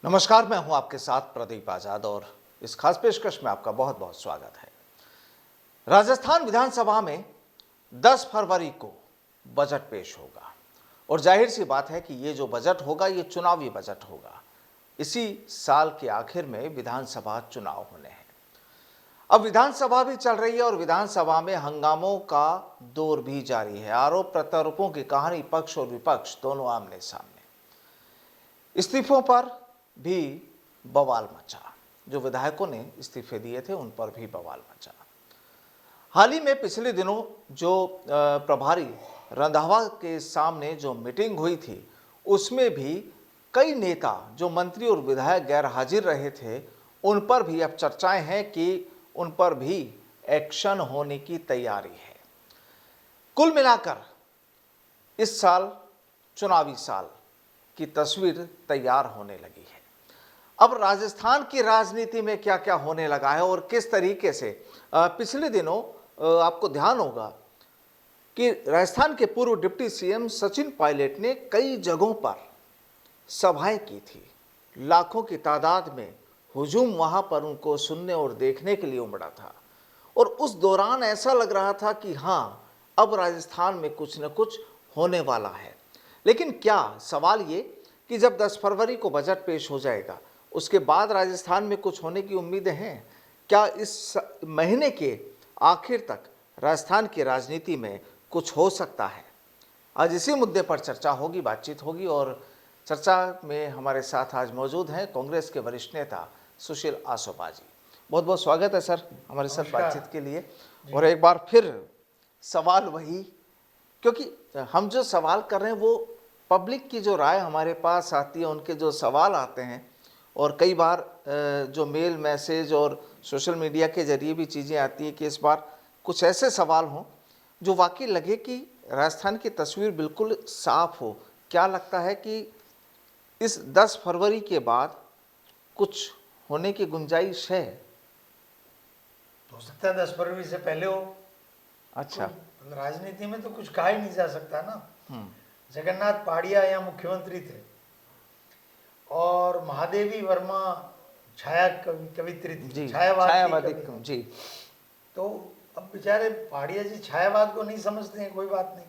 नमस्कार, मैं हूं आपके साथ प्रदीप आजाद और इस खास पेशकश में आपका बहुत बहुत स्वागत है। राजस्थान विधानसभा में 10 फरवरी को बजट पेश होगा और जाहिर सी बात है कि ये जो बजट होगा ये चुनावी बजट होगा। इसी साल के आखिर में विधानसभा चुनाव होने हैं। अब विधानसभा भी चल रही है और विधानसभा में हंगामों का दौर भी जारी है। आरोप प्रत्यारोपों की कहानी पक्ष और विपक्ष दोनों आमने सामने। इस्तीफों पर भी बवाल मचा। जो विधायकों ने इस्तीफे दिए थे उन पर भी बवाल मचा। हाल ही में पिछले दिनों जो प्रभारी रंधावा के सामने जो मीटिंग हुई थी उसमें भी कई नेता जो मंत्री और विधायक गैर हाजिर रहे थे उन पर भी अब चर्चाएं हैं कि उन पर भी एक्शन होने की तैयारी है। कुल मिलाकर इस साल चुनावी साल की तस्वीर तैयार होने लगी है। अब राजस्थान की राजनीति में क्या क्या होने लगा है और किस तरीके से पिछले दिनों आपको ध्यान होगा कि राजस्थान के पूर्व डिप्टी सीएम सचिन पायलट ने कई जगहों पर सभाएं की थी। लाखों की तादाद में हुजूम वहां पर उनको सुनने और देखने के लिए उमड़ा था और उस दौरान ऐसा लग रहा था कि हाँ, अब राजस्थान में कुछ न कुछ होने वाला है। लेकिन क्या सवाल ये कि जब 10 फरवरी को बजट पेश हो जाएगा उसके बाद राजस्थान में कुछ होने की उम्मीदें हैं? क्या इस महीने के आखिर तक राजस्थान की राजनीति में कुछ हो सकता है? आज इसी मुद्दे पर चर्चा होगी, बातचीत होगी और चर्चा में हमारे साथ आज मौजूद हैं कांग्रेस के वरिष्ठ नेता सुशील आसोपा जी। बहुत बहुत स्वागत है सर हमारे साथ बातचीत के लिए। और एक बार फिर सवाल वही, क्योंकि हम जो सवाल कर रहे हैं वो पब्लिक की जो राय हमारे पास आती है, उनके जो सवाल आते हैं और कई बार जो मेल मैसेज और सोशल मीडिया के जरिए भी चीज़ें आती हैं कि इस बार कुछ ऐसे सवाल हों जो वाकई लगे कि राजस्थान की तस्वीर बिल्कुल साफ हो। क्या लगता है कि इस 10 फरवरी के बाद कुछ होने की गुंजाइश है? हो सकता है 10 फरवरी से पहले हो। अच्छा, राजनीति में तो कुछ कहा ही नहीं जा सकता ना। जगन्नाथ पाड़िया यहाँ मुख्यमंत्री थे और महादेवी वर्मा छाया कवित्री थी, छायावादी जी। तो अब बेचारे पाड़िया जी छायावाद को नहीं समझते हैं, कोई बात नहीं।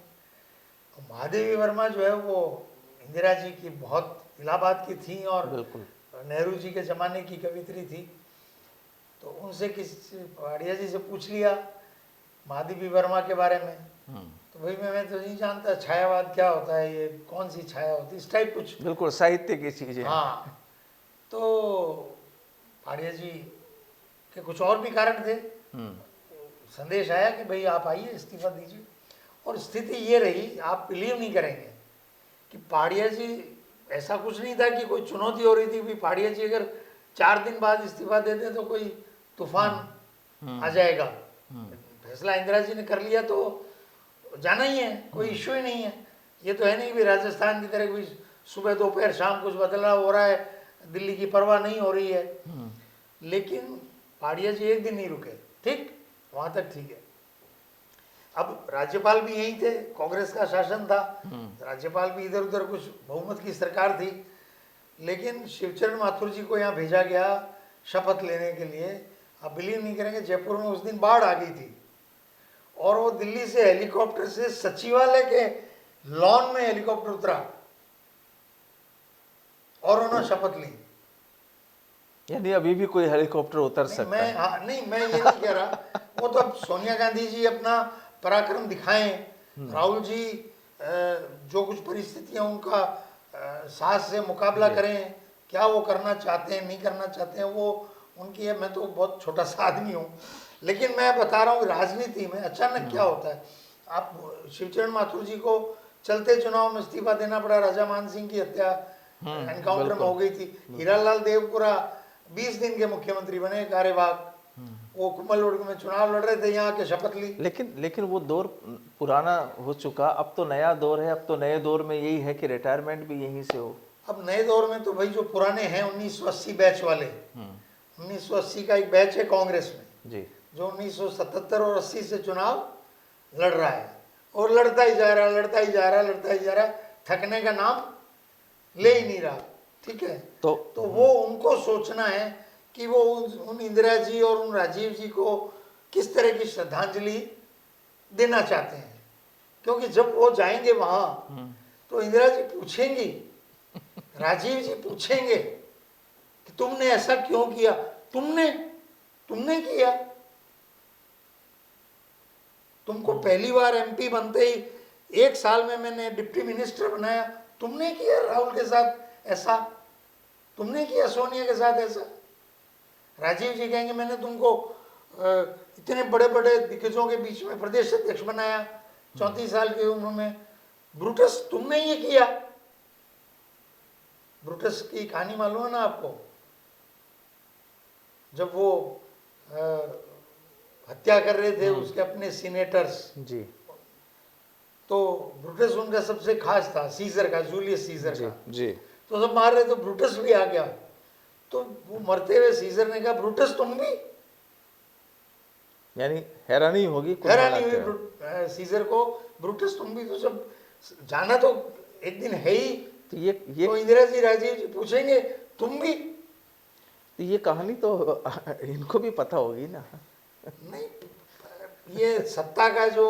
और महादेवी वर्मा जो है वो इंदिरा जी की बहुत इलाहाबाद की थी और बिल्कुल नेहरू जी के ज़माने की कवित्री थी। तो उनसे किसी पाड़िया जी से पूछ लिया महादेवी वर्मा के बारे में। तो भाई मैं तो नहीं जानता छायावाद क्या होता है, ये कौन सी छाया होती है, इस टाइप कुछ। बिल्कुल साहित्य की चीज़ें। हाँ, तो पाड़िया जी के कुछ और भी कारण थे। संदेश आया कि भाई आप आइए, इस्तीफा दीजिए। और स्थिति ये रही, आप बिलीव नहीं करेंगे कि पाड़िया जी, ऐसा कुछ नहीं था कि कोई चुनौती हो रही थी कि पाड़िया जी अगर 4 दिन बाद इस्तीफा देते तो कोई तूफान आ जाएगा। फैसला इंदिरा जी ने कर लिया तो जाना ही है, कोई इश्यू ही नहीं है। ये तो है नहीं कि राजस्थान की तरह कोई सुबह दोपहर शाम कुछ बदला हो रहा है, दिल्ली की परवाह नहीं हो रही है। लेकिन पाड़िया जी एक दिन नहीं रुके, ठीक वहां तक ठीक है। अब राज्यपाल भी यही थे, कांग्रेस का शासन था, राज्यपाल भी इधर उधर कुछ बहुमत की सरकार थी। लेकिन शिवचरण माथुर जी को यहाँ भेजा गया शपथ लेने के लिए। आप बिलीव नहीं करेंगे, जयपुर में उस दिन बाढ़ आ गई थी और वो दिल्ली से हेलीकॉप्टर से सचिवालय के लॉन में हेलीकॉप्टर उतरा और उन्होंने शपथ ली। यानी अभी भी कोई हेलीकॉप्टर उतर सकता है? नहीं, मैं ये नहीं कह रहा। वो तो अब सोनिया गांधी जी अपना पराक्रम दिखाएं, राहुल जी जो कुछ परिस्थितियां उनका साहस से मुकाबला करें, क्या वो करना चाहते हैं नहीं करना चाहते हैं वो उनकी है। मैं तो बहुत छोटा सा आदमी हूँ, लेकिन मैं बता रहा हूँ राजनीति में अचानक क्या होता है। आप शिवचरण माथुर जी को चलते चुनाव में इस्तीफा देना पड़ा, राजा मान सिंह की हत्या एनकाउंटर में हो गई थी। हीरालाल देवपुरा 20 दिन के मुख्यमंत्री बने, कार्यवाहक। वो कुम्भलगढ़ में चुनाव लड़ रहे थे, यहाँ के शपथ ली। लेकिन वो दौर पुराना हो चुका, अब तो नया दौर है। अब तो नए दौर में यही है कि रिटायरमेंट भी यहीं से हो। अब नए दौर में तो भाई जो पुराने हैं 1980 बैच वाले, 1980 का एक बैच है कांग्रेस में जी, जो 1977 और 80 से चुनाव लड़ रहा है और लड़ता ही जा रहा है, थकने का नाम ले ही नहीं रहा। ठीक है। तो वो उनको सोचना है कि वो उन इंदिरा जी और उन राजीव जी को किस तरह की श्रद्धांजलि देना चाहते हैं, क्योंकि जब वो जाएंगे वहां तो इंदिरा जी पूछेंगी, राजीव जी पूछेंगे कि तुमने ऐसा क्यों किया, तुमने किया, तुमको पहली बार एमपी बनते ही 1 साल में मैंने डिप्टी मिनिस्टर बनाया, तुमने किया राहुल के साथ ऐसा, तुमने किया सोनिया के साथ ऐसा। राजीव जी कहेंगे मैंने तुमको इतने बड़े बड़े दिग्गजों के बीच में प्रदेश अध्यक्ष बनाया 34 साल की उम्र में, ब्रूटस तुमने ये किया। ब्रूटस की कहानी मालूम है ना आपको, जब वो हत्या कर रहे थे उसके अपने सीनेटर्स जी तो ब्रूटस उनका सबसे खास था, सीजर का, जूलियस सीजर जी का। जी तो जब मार रहे तो ब्रूटस भी आ गया, तो वो मरते हुए सीजर ने कहा ब्रूटस तुम भी, यानी हैरानी होगी कुल हैरानी मिलाकर। हुई सीजर को, ब्रूटस तुम भी, तो जब जाना तो एक दिन है ही, तो ये तो इंदिरा जी राजीव जी पूछेंगे तुम भी। तो ये कहानी तो इनको भी पता होगी ना। नहीं, ये सत्ता का जो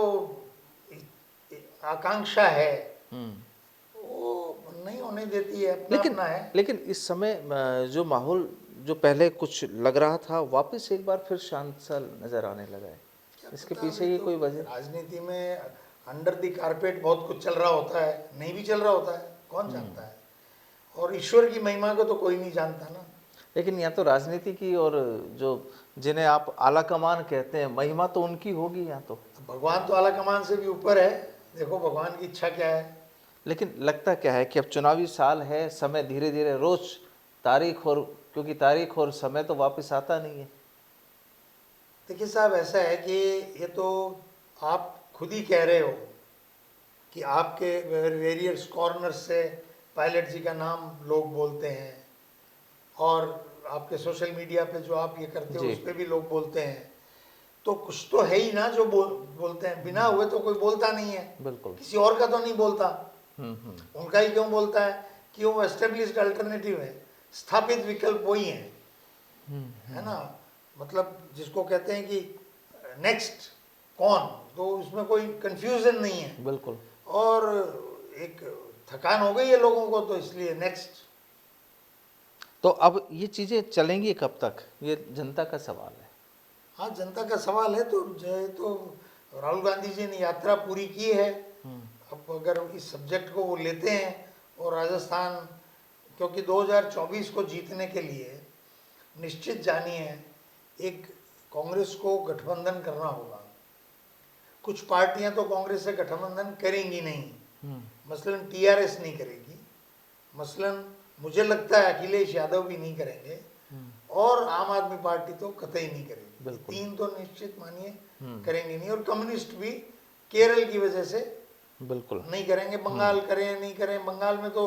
आकांक्षा है वो नहीं होने देती है, अपना लेकिन अपना है। लेकिन इस समय जो माहौल जो पहले कुछ लग रहा था वापस एक बार फिर शांत सा नजर आने लगा है, इसके पता पीछे नहीं, ये तो कोई वजह? राजनीति में अंडर द कारपेट बहुत कुछ चल रहा होता है, नहीं भी चल रहा होता है, कौन जानता है। और ईश्वर की महिमा को तो कोई नहीं जानता ना। लेकिन यहाँ तो राजनीति की और जो जिन्हें आप आला कमान कहते हैं महिमा तो उनकी होगी यहाँ तो। भगवान तो आला कमान से भी ऊपर है, देखो भगवान की इच्छा क्या है। लेकिन लगता क्या है कि अब चुनावी साल है, समय धीरे धीरे रोज तारीख और क्योंकि तारीख और समय तो वापस आता नहीं है। देखिए साहब, ऐसा है कि ये तो आप खुद ही कह रहे हो कि आपके वेरियस कॉर्नर्स से पायलट जी का नाम लोग बोलते हैं, और आपके सोशल मीडिया पे जो आप ये करते हो जी। उस पर भी लोग बोलते हैं, तो कुछ तो है ही ना जो बोलते हैं। बिना हुए तो कोई बोलता नहीं है, बिल्कुल। किसी और का तो नहीं बोलता, उनका ही क्यों बोलता है कि वो एस्टेब्लिश्ड अल्टरनेटिव है, स्थापित विकल्प वही है, है ना। मतलब जिसको कहते हैं कि नेक्स्ट कौन, तो उसमें कोई कंफ्यूजन नहीं है। बिल्कुल। और एक थकान हो गई है लोगों को, तो इसलिए नेक्स्ट। तो अब ये चीजें चलेंगी कब तक, ये जनता का सवाल है। हाँ, जनता का सवाल है। तो जो राहुल गांधी जी ने यात्रा पूरी की है, अब अगर इस सब्जेक्ट को वो लेते हैं और राजस्थान, क्योंकि 2024 को जीतने के लिए निश्चित जानिए एक कांग्रेस को गठबंधन करना होगा। कुछ पार्टियां तो कांग्रेस से गठबंधन करेंगी नहीं, मसलन टीआरएस नहीं करेगी, मसलन मुझे लगता है अखिलेश यादव भी नहीं करेंगे, और आम आदमी पार्टी तो कतई नहीं करेगी। 3 तो निश्चित मानिए करेंगे नहीं, और कम्युनिस्ट भी केरल की वजह से बिल्कुल नहीं करेंगे। बंगाल करें नहीं करें, बंगाल में तो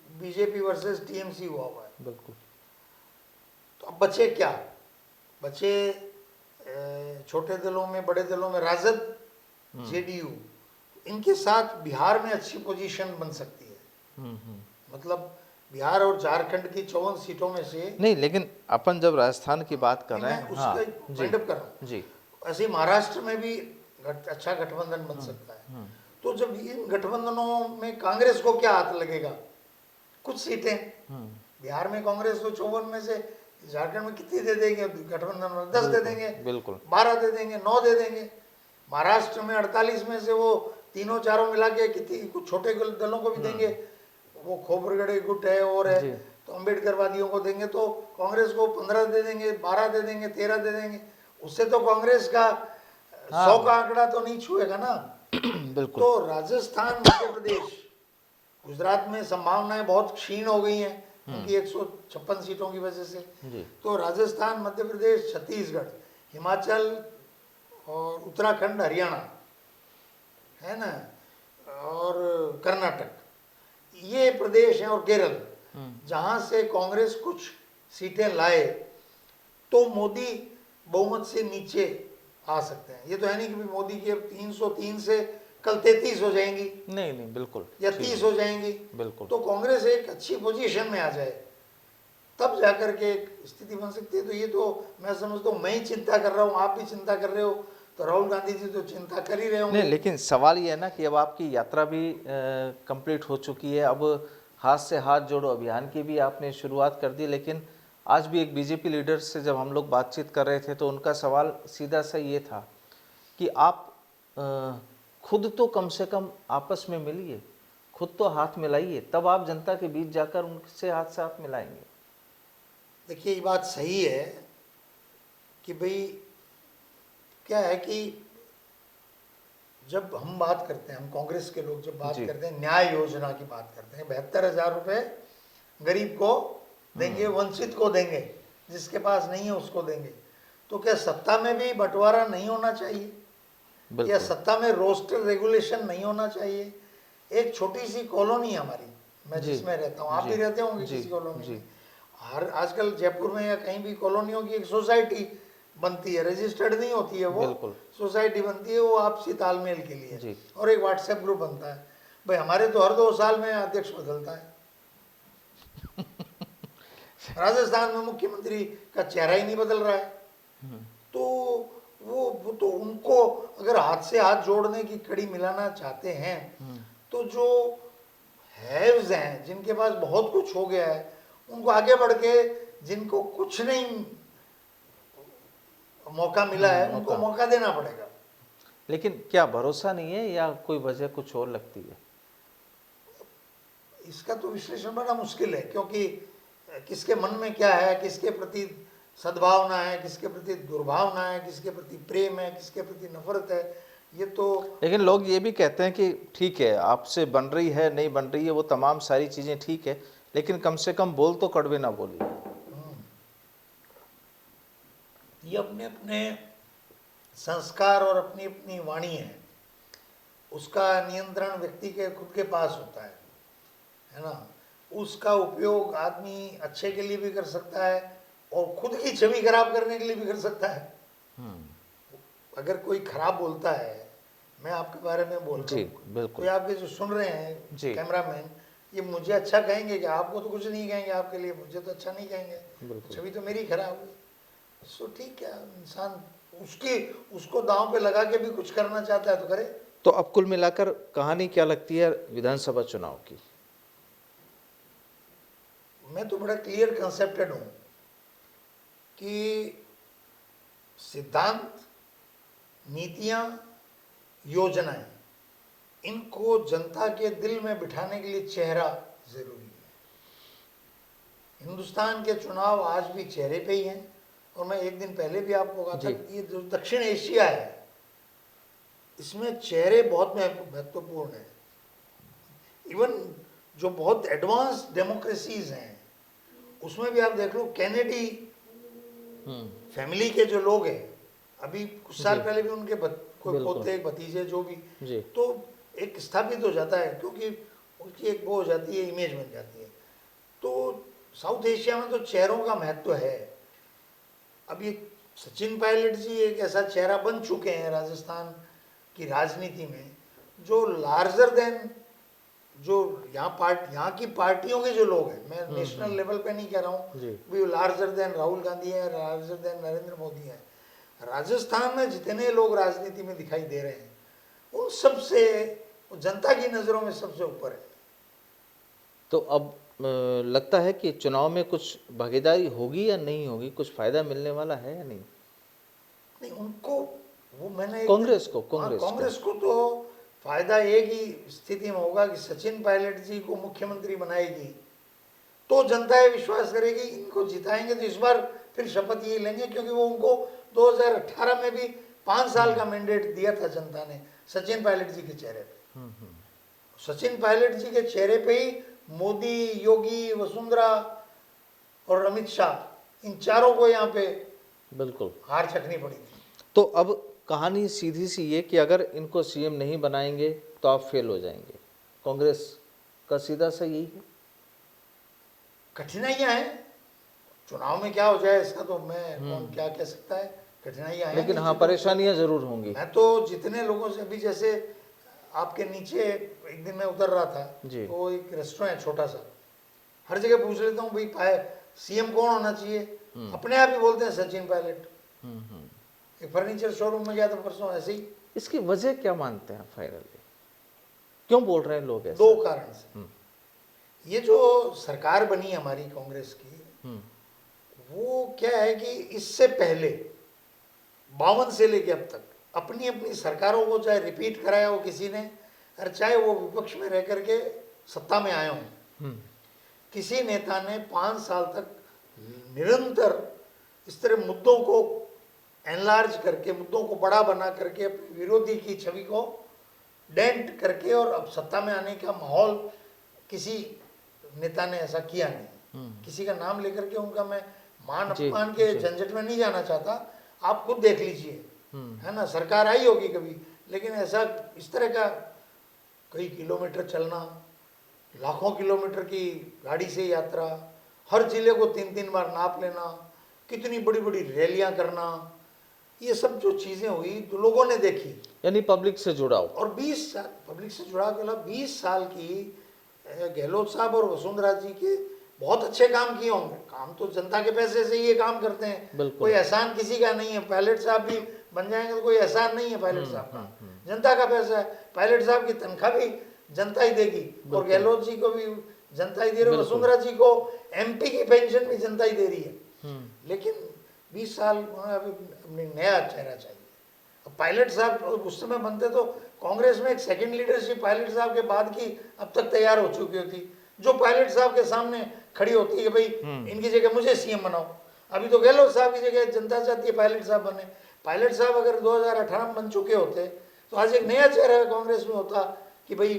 बीजेपी वर्सेस टीएमसी हुआ है। बिल्कुल। तो अब बचे क्या, बचे छोटे दलों में, बड़े दलों में राजद, जेडीयू, इनके साथ बिहार में अच्छी पोजीशन बन सकती है। मतलब बिहार और झारखंड की 54 सीटों में से नहीं, लेकिन अपन जब राजस्थान की बात कर रहे हैं, उसका वाइंड अप कर रहा हूँ जी, ऐसे महाराष्ट्र में भी अच्छा गठबंधन बन सकता है। तो जब इन गठबंधनों में कांग्रेस को क्या हाथ लगेगा, कुछ सीटें बिहार में कांग्रेस तो 54 में से झारखंड में कितनी दे देंगे गठबंधन में, 10 दे देंगे, बिल्कुल 12 दे देंगे, 9 दे देंगे। महाराष्ट्र में 48 में से वो तीनों चारों मिला के कितनी कुछ छोटे दलों को भी देंगे, वो खोबरगढ़ गुट है और है, तो अम्बेडकरवादियों को देंगे, तो कांग्रेस को 15 दे देंगे, 12 दे देंगे, 13 दे देंगे। उससे तो कांग्रेस का 100 का आंकड़ा तो नहीं छुएगा ना। बिल्कुल। तो राजस्थान, मध्य प्रदेश, गुजरात में संभावनाएं बहुत क्षीण हो गई हैं क्योंकि 156 सीटों की वजह से। तो राजस्थान, मध्य प्रदेश, छत्तीसगढ़, हिमाचल और उत्तराखंड, हरियाणा, है ना, और कर्नाटक, ये प्रदेश हैं, और केरल, जहां से कांग्रेस कुछ सीटें लाए तो मोदी बहुमत से नीचे आ सकते हैं। ये तो है नहीं कि मोदी की अब 303 से कल 33 हो जाएंगी नहीं नहीं बिल्कुल या ठीक 30 है, हो जाएंगी, बिल्कुल। तो कांग्रेस एक अच्छी पोजीशन में आ जाए, तब जाकर के एक स्थिति बन सकती है। तो ये तो मैं समझता हूँ, मैं ही चिंता कर रहा हूँ, आप भी चिंता कर रहे हो, तो राहुल गांधी जी तो चिंता कर ही रहे नहीं, होंगे। लेकिन सवाल ये है ना कि अब आपकी यात्रा भी कंप्लीट हो चुकी है, अब हाथ से हाथ जोड़ो अभियान की भी आपने शुरुआत कर दी, लेकिन आज भी एक बीजेपी लीडर से जब हम लोग बातचीत कर रहे थे तो उनका सवाल सीधा सा ये था कि आप खुद तो कम से कम आपस में मिलिए, खुद तो हाथ मिलाइए, तब आप जनता के बीच जाकर उनसे हाथ से हाथ मिलाएंगे। देखिए ये बात सही है कि भाई क्या है कि जब हम बात करते हैं, हम कांग्रेस के लोग जब बात जी। करते हैं, न्याय योजना की बात करते हैं, 72,000 रुपये गरीब को देंगे, वंचित को देंगे, जिसके पास नहीं है उसको देंगे, तो क्या सत्ता में भी बंटवारा नहीं होना चाहिए, या बिल्कुल सत्ता में रोस्टर रेगुलेशन नहीं होना चाहिए? एक छोटी सी कॉलोनी है हमारी, मैं जी, जिसमें रहता हूँ, आप जी, भी रहते होंगे जी, किसी कॉलोनी जी। में। हर आजकल जयपुर में या कहीं भी कॉलोनियों की एक सोसाइटी बनती है, रजिस्टर्ड नहीं होती है वो, बिल्कुल। सोसाइटी बनती है, वो आपसी तालमेल के लिए, जी। और एक व्हाट्सएप ग्रुप बनता है। भाई हमारे तो हर 2 साल में अध्यक्ष बदलता है। राजस्थान में मुख्यमंत्री का चेहरा ही नहीं बदल रहा है, तो वो तो उनको अगर हाथ से हाथ जोड़ने की कड़ी मिलाना चाहते हैं, तो जो हैव्स हैं, जिनके पास बहुत कुछ हो गया है, उनको आगे बढ़ के, जिनको कुछ नहीं मौका मिला है, उनको मौका देना पड़ेगा। लेकिन क्या भरोसा नहीं है या कोई वजह कुछ और लगती है? इसका तो विश्लेषण बड़ा मुश्किल है, क्योंकि किसके मन में क्या है, किसके प्रति सद्भावना है, किसके प्रति दुर्भावना है, किसके प्रति प्रेम है, किसके प्रति नफरत है, ये तो। लेकिन लोग ये भी कहते हैं कि ठीक है, आपसे बन रही है नहीं बन रही है वो तमाम सारी चीज़ें ठीक है, लेकिन कम से कम बोल तो कड़वे ना बोलिए। ये अपने अपने संस्कार और अपनी अपनी वाणी है, उसका नियंत्रण व्यक्ति के खुद के पास होता है ना। उसका उपयोग आदमी अच्छे के लिए भी कर सकता है और खुद की छवि खराब करने के लिए भी कर सकता है। अगर कोई खराब बोलता है, मैं आपके बारे में बोल रहा जी हूँ, बिल्कुल। कोई आपके जो सुन रहे हैं जी। कैमरामैन, ये मुझे अच्छा कहेंगे कि आपको तो कुछ नहीं कहेंगे, आपके लिए मुझे तो अच्छा नहीं कहेंगे, बिल्कुल। छवि तो मेरी खराब हुई। सो ठीक है, इंसान उसको दांव पे लगा के भी कुछ करना चाहता है तो करे। तो अब कुल मिलाकर कहानी क्या लगती है विधानसभा चुनाव की? मैं तो बड़ा क्लियर कंसेप्टेड हूँ कि सिद्धांत, नीतियाँ, योजनाएं, इनको जनता के दिल में बिठाने के लिए चेहरा जरूरी है। हिंदुस्तान के चुनाव आज भी चेहरे पे ही हैं, और मैं एक दिन पहले भी आपको कहा था कि ये जो दक्षिण एशिया है, इसमें चेहरे बहुत महत्वपूर्ण है। इवन जो बहुत एडवांस डेमोक्रेसीज हैं, उसमें भी आप देख लो, कैनेडी फैमिली के जो लोग हैं, अभी कुछ साल पहले भी उनके कोई पोते भतीजे जो भी, तो एक स्थापित हो जाता है, क्योंकि उनकी एक वो हो जाती है, इमेज बन जाती है। तो साउथ एशिया में तो चेहरों का महत्व है। अब ये सचिन पायलट जी एक ऐसा चेहरा बन चुके हैं राजस्थान की राजनीति में, जो लार्जर देन, जो यहाँ की पार्टियों के जो लोग हैं, मैं नेशनल लेवल पे नहीं कह रहा हूँ भी लार्जर देन राहुल गांधी है, लार्जर देन नरेंद्र मोदी है, राजस्थान में जितने लोग राजनीति में दिखाई दे रहे हैं, उन सबसे जनता की नज़रों में सबसे ऊपर है। तो अब लगता है कि चुनाव में कुछ भागीदारी होगी या नहीं होगी, कुछ फायदा मिलने वाला है या नहीं? नहीं, उनको वो मैंने कांग्रेस को तो फायदा एक ही स्थिति में होगा कि सचिन पायलट जी को मुख्यमंत्री बनाएगी, तो जनता ये विश्वास करेगी इनको जिताएंगे तो इस बार फिर शपथ ये लेंगे, क्योंकि वो उनको 2018 में भी 5 साल का मैंडेट दिया था जनता ने सचिन पायलट जी के चेहरे पे। सचिन पायलट जी के चेहरे पे ही मोदी, योगी, वसुंधरा और अमित शाह, इन चारों को यहाँ पे बिल्कुल हार चखनी पड़ी थी। तो अब कहानी सीधी सी ये कि अगर इनको सीएम नहीं बनाएंगे तो आप फेल हो जाएंगे, कांग्रेस का सीधा सा यही है। कठिनाइयाँ हैं, चुनाव में क्या हो जाए इसका तो मैं कौन क्या कह सकता है, कठिनाइयाँ हैं, लेकिन हाँ परेशानियां जरूर होंगी। मैं तो जितने लोगों से अभी, जैसे आपके नीचे एक दिन मैं उतर रहा था, जी। तो वो एक रेस्टोरेंट है छोटा सा, हर जगह पूछ लेता हूँ भाई सीएम कौन होना चाहिए, अपने आप ही बोलते हैं सचिन पायलट। एक फर्नीचर शोरूम में गया था परसों, ऐसे ही। इसकी वजह क्या मानते हैं फाइनली, क्यों बोल रहे हैं लोग ऐसा? दो कारण से। ये जो सरकार बनी हमारी कांग्रेस की, वो क्या है कि इससे पहले 52 से लेके अब तक अपनी अपनी सरकारों को चाहे रिपीट कराया हो किसी ने, और चाहे वो विपक्ष में रह करके सत्ता में आए हों, किसी नेता ने 5 साल तक निरंतर इस तरह मुद्दों को एनलार्ज करके, मुद्दों को बड़ा बना करके, अपने विरोधी की छवि को डेंट करके और अब सत्ता में आने का माहौल किसी नेता ने ऐसा किया नहीं। किसी का नाम लेकर के उनका मैं मान अपमान के झंझट में नहीं जाना चाहता, आप खुद देख लीजिए, है ना, सरकार आई होगी कभी, लेकिन ऐसा इस तरह का कई किलोमीटर चलना, लाखों किलोमीटर की गाड़ी से यात्रा, हर जिले को 3-3 बार नाप लेना, कितनी बड़ी बड़ी रैलियां करना, ये सब जो चीजें हुई तो लोगों ने देखी, यानी पब्लिक से जुड़ा हो। और 20 साल पब्लिक से जुड़ा के 20 साल की गहलोत साहब और वसुंधरा जी के बहुत अच्छे काम किए होंगे। काम तो जनता के पैसे से ये काम करते हैं, कोई एहसान किसी का नहीं है। पायलट साहब भी बन जाएंगे तो कोई एहसान नहीं है पायलट साहब का, जनता का पैसा है। पायलट साहब की तनख्वाह भी जनता ही देगी, और गहलोत जी को भी जनता ही दे रही है, वसुंधरा जी को एमपी की पेंशन भी जनता ही दे रही है। लेकिन 20 साल अपने नया चेहरा चाहिए। अब पायलट साहब उस समय बनते तो कांग्रेस में एक सेकंड लीडरशिप पायलट साहब के बाद की अब तक तैयार हो चुकी होती, जो पायलट साहब के सामने खड़ी होती है, भाई इनकी जगह मुझे सीएम बनाओ। अभी तो गहलोत साहब की जगह जनता चाहती है पायलट साहब बने। पायलट साहब अगर 2018 में बन चुके होते तो आज एक नया चेहरा कांग्रेस में होता कि भाई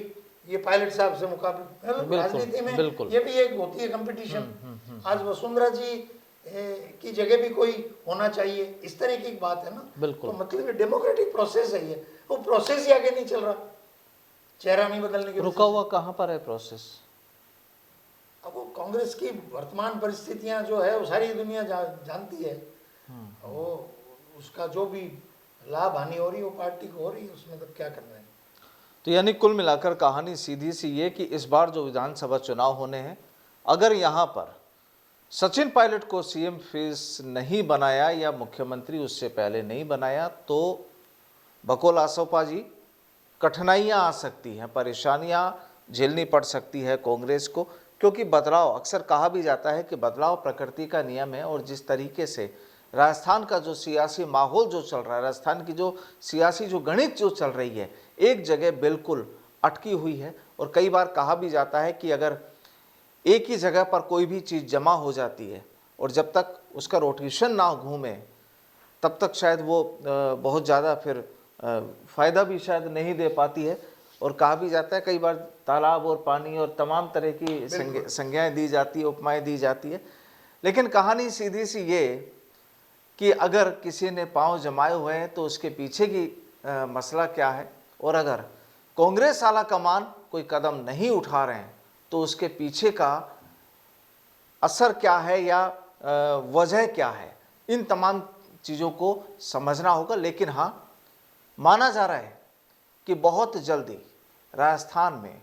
ये पायलट साहब से मुकाबले। राजनीति में ये भी एक होती है कंपटीशन। आज वसुंधरा जी की जगह भी कोई होना चाहिए, इस तरह की बात है ना। तो मतलब डेमोक्रेटिक प्रोसेस है ये, वो प्रोसेस ही आगे नहीं चल रहा, चेहरा नहीं बदलने के। रुका हुआ कहाँ पर है प्रोसेस? अब वो कांग्रेस की वर्तमान परिस्थितियां जो है वो सारी दुनिया जानती है। वो उसका जो भी लाभ हानि हो रही है वो पार्टी को हो रही है, उसमें तब क्या करना है। तो यानी कुल मिलाकर कहानी सीधी सी ये कि इस बार जो विधानसभा चुनाव होने हैं, अगर यहाँ पर सचिन पायलट को सीएम फेस नहीं बनाया या मुख्यमंत्री उससे पहले नहीं बनाया तो बकोल आसोपा जी कठिनाइयाँ आ सकती हैं, परेशानियाँ झेलनी पड़ सकती है कांग्रेस को। क्योंकि बदलाव, अक्सर कहा भी जाता है कि बदलाव प्रकृति का नियम है, और जिस तरीके से राजस्थान का जो सियासी माहौल जो चल रहा है, राजस्थान की जो सियासी जो गणित जो चल रही है, एक जगह बिल्कुल अटकी हुई है। और कई बार कहा भी जाता है कि अगर एक ही जगह पर कोई भी चीज़ जमा हो जाती है और जब तक उसका रोटेशन ना घूमे तब तक शायद वो बहुत ज़्यादा फिर फ़ायदा भी शायद नहीं दे पाती है। और कहा भी जाता है कई बार तालाब और पानी और तमाम तरह की संज्ञाएँ दी जाती है, उपमाएँ दी जाती है। लेकिन कहानी सीधी सी ये कि अगर किसी ने पांव जमाए हुए हैं तो उसके पीछे की मसला क्या है, और अगर कांग्रेस आला कमान कोई कदम नहीं उठा रहे हैं तो उसके पीछे का असर क्या है या वजह क्या है, इन तमाम चीज़ों को समझना होगा। लेकिन हाँ, माना जा रहा है कि बहुत जल्दी राजस्थान में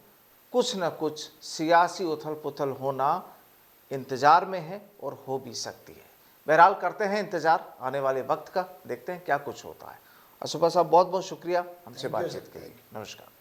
कुछ न कुछ सियासी उथल पुथल होना इंतज़ार में है और हो भी सकती है। बहरहाल करते हैं इंतज़ार आने वाले वक्त का, देखते हैं क्या कुछ होता है। आसोपा साहब बहुत बहुत शुक्रिया हमसे बातचीत के लिए। नमस्कार।